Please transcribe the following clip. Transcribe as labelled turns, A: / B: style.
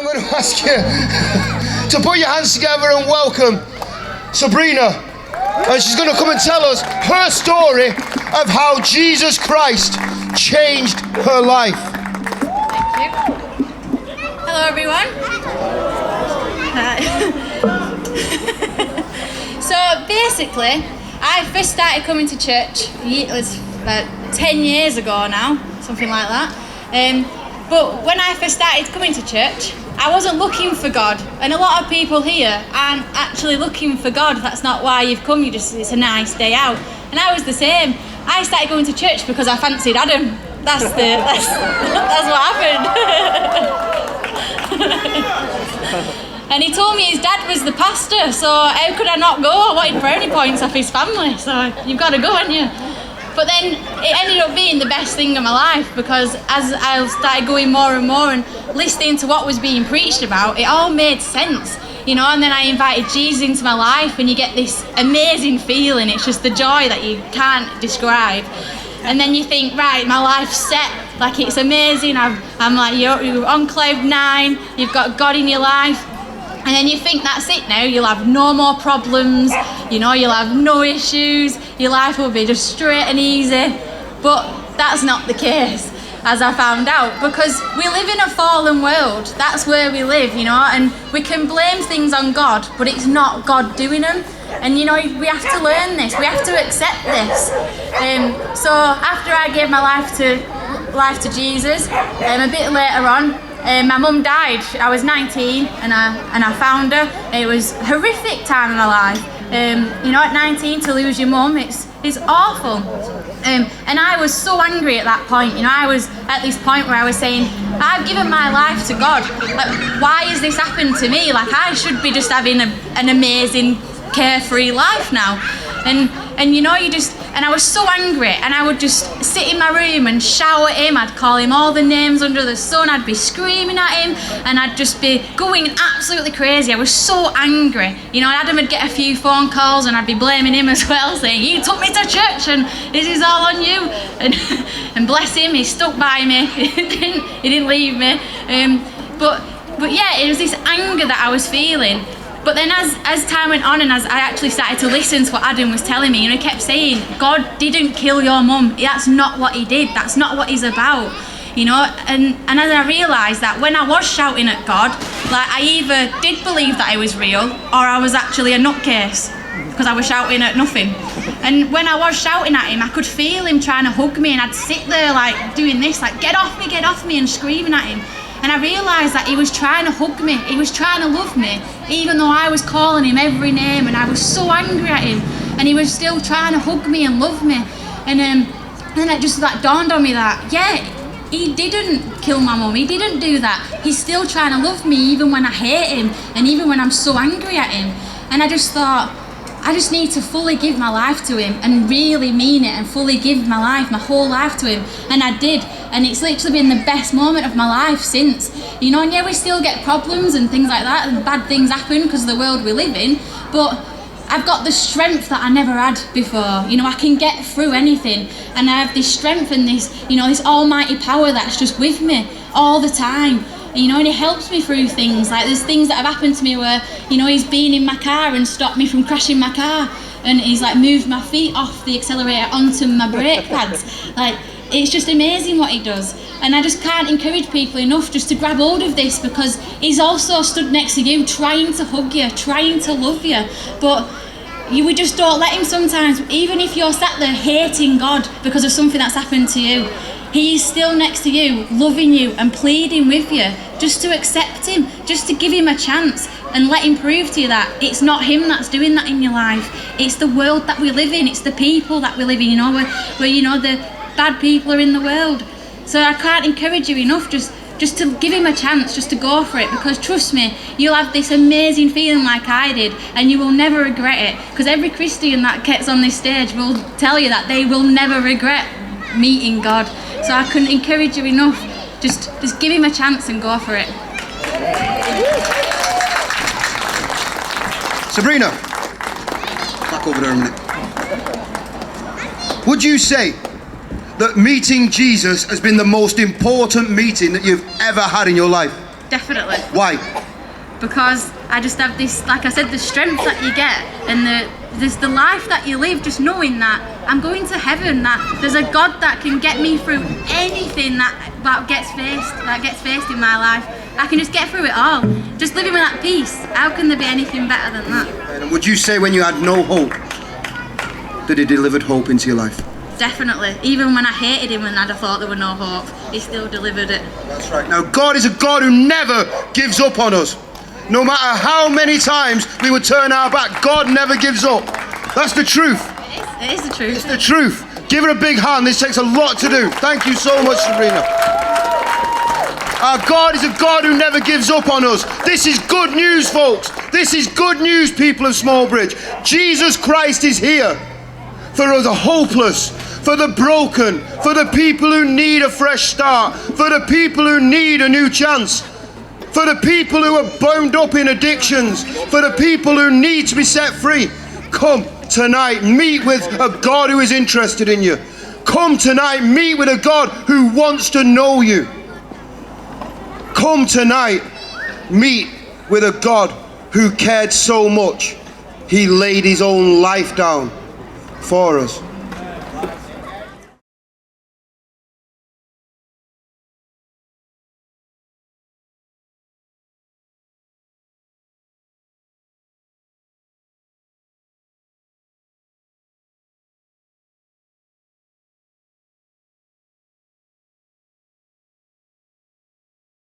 A: I'm going to ask you to put your hands together and welcome Sabrina. And she's going to come and tell us her story of how Jesus Christ changed her life.
B: Thank you. Hello, everyone. So basically, I first started coming to church, it was about 10 years ago now, something like that. But when I first started coming to church, I wasn't looking for God. And a lot of people here aren't actually looking for God. That's not why you've come, it's a nice day out. And I was the same. I started going to church because I fancied Adam. That's what happened. And he told me his dad was the pastor, so how could I not go? I wanted brownie points off his family, so you've got to go, haven't you? But then it ended up being the best thing of my life, because as I started going more and more and listening to what was being preached about, it all made sense, you know. And then I invited Jesus into my life, and you get this amazing feeling. It's just the joy that you can't describe. And then you think, right, my life's set, like it's amazing. I'm like, you're on cloud 9, you've got God in your life. And then you think that's it now, you'll have no more problems, you know, you'll have no issues, your life will be just straight and easy. But that's not the case, as I found out, because we live in a fallen world. That's where we live, you know, and we can blame things on God, but it's not God doing them. And you know, we have to learn this, we have to accept this. So after I gave my life to Jesus, a bit later on, my mum died. I was 19 and I found her. It was a horrific time in my life. You know, at 19 to lose your mum, it's awful. And I was so angry at that point. You know, I was at this point where I was saying, I've given my life to God. Like, why has this happened to me? Like, I should be just having an amazing, carefree life now. And you know, and I was so angry, and I would just sit in my room and shout at him. I'd call him all the names under the sun. I'd be screaming at him, and I'd just be going absolutely crazy. I was so angry. You know, Adam would get a few phone calls, and I'd be blaming him as well, saying, you took me to church, and this is all on you. And bless him, he stuck by me. He didn't leave me. But yeah, it was this anger that I was feeling. But then as time went on, and as I actually started to listen to what Adam was telling me, you know, he kept saying, God didn't kill your mum. That's not what he did. That's not what he's about. You know, and as I realised that when I was shouting at God, like, I either did believe that I was real, or I was actually a nutcase, because I was shouting at nothing. And when I was shouting at him, I could feel him trying to hug me, and I'd sit there like doing this, like, get off me, and screaming at him. And I realised that he was trying to hug me, he was trying to love me, even though I was calling him every name, and I was so angry at him, and he was still trying to hug me and love me. And then it just like dawned on me that, yeah, he didn't kill my mum, he didn't do that. He's still trying to love me even when I hate him, and even when I'm so angry at him. And I just thought, I just need to fully give my life to him, and really mean it, and fully give my life, my whole life to him. And I did. And it's literally been the best moment of my life since. You know, and yeah, we still get problems and things like that, and bad things happen because of the world we live in, but I've got the strength that I never had before. You know, I can get through anything, and I have this strength and this, you know, this almighty power that's just with me all the time. You know, and it helps me through things. Like, there's things that have happened to me where, you know, he's been in my car and stopped me from crashing my car, and he's like moved my feet off the accelerator onto my brake pads. Like, it's just amazing what he does. And I just can't encourage people enough just to grab hold of this, because he's also stood next to you, trying to hug you, trying to love you. But we just don't let him sometimes. Even if you're sat there hating God because of something that's happened to you, he's still next to you, loving you and pleading with you just to accept him, just to give him a chance and let him prove to you that it's not him that's doing that in your life. It's the world that we live in, it's the people that we live in, you know, where you know, the bad people are in the world. So I can't encourage you enough just to give him a chance, just to go for it, because trust me, you'll have this amazing feeling like I did, and you will never regret it, because every Christian that gets on this stage will tell you that they will never regret meeting God. So I couldn't encourage you enough, just give him a chance and go for it.
A: Sabrina, back over there a minute. Would you say that meeting Jesus has been the most important meeting that you've ever had in your life?
B: Definitely.
A: Why?
B: Because I just have this, like I said, the strength that you get and there's the life that you live, just knowing that I'm going to heaven, that there's a God that can get me through anything that gets faced in my life. I can just get through it all. Just living with that peace. How can there be anything better than that?
A: And would you say when you had no hope, that he delivered hope into your life?
B: Definitely. Even when I hated him and I'd have thought there were no hope, he still delivered it.
A: That's right. Now, God is a God who never gives up on us. No matter how many times we would turn our back, God never gives up. That's the truth.
B: It is the truth.
A: It's the truth. Give her a big hand. This takes a lot to do. Thank you so much, Sabrina. Our God is a God who never gives up on us. This is good news, folks. This is good news, people of Smallbridge. Jesus Christ is here for us hopeless, for the broken, for the people who need a fresh start, for the people who need a new chance, for the people who are bound up in addictions, for the people who need to be set free. Come tonight, meet with a God who is interested in you. Come tonight, meet with a God who wants to know you. Come tonight, meet with a God who cared so much, he laid his own life down for us.